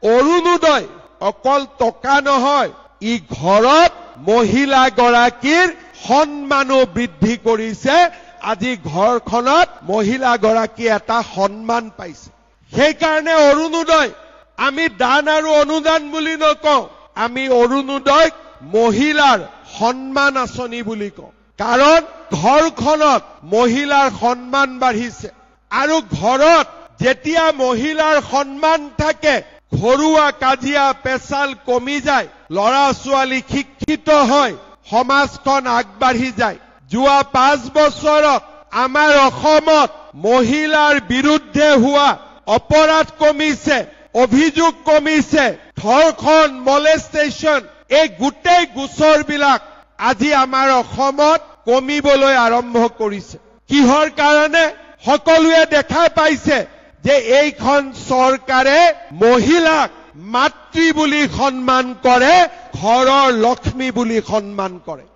অৰুণোদয় অকল টকা নহয়, ই ঘৰত মহিলাগৰাকীৰ সন্মানো বৃদ্ধি কৰিছে। আজি ঘৰখনত মহিলাগৰাকী এটা সন্মান পাইছে। সেইকাৰণে অৰুণোদয় আমি দান আৰু অনুদান বুলি নকওঁ, আমি অৰুণোদয় মহিলাৰ সন্মান আঁচনি বুলি কওঁ। কাৰণ ঘৰখনত মহিলাৰ সন্মান বাঢ়িছে আৰু ঘৰত যেতিয়া মহিলাৰ সন্মান থাকে, ঘৰুৱা কাজিয়া পেচাল কমি যায়, ল'ৰা ছোৱালী শিক্ষিত হয়, সমাজখন আগবাঢ়ি যায়। যোৱা 5 বছৰত আমাৰ অসমত মহিলাৰ বিৰুদ্ধে হোৱা অপৰাধ কমিছে, অভিযোগ কমিছে, ধৰ্ষণ, মলেষ্টেশ্যন, এই গোটেই গোচৰবিলাক আজি আমাৰ অসমত কমিবলৈ আৰম্ভ কৰিছে। কিহৰ কাৰণে? সকলোৱে দেখা পাইছে যে এইখন চৰকাৰে মহিলাক মাতৃ বুলি সন্মান কৰে, ঘৰৰ লক্ষ্মী বুলি সন্মান কৰে।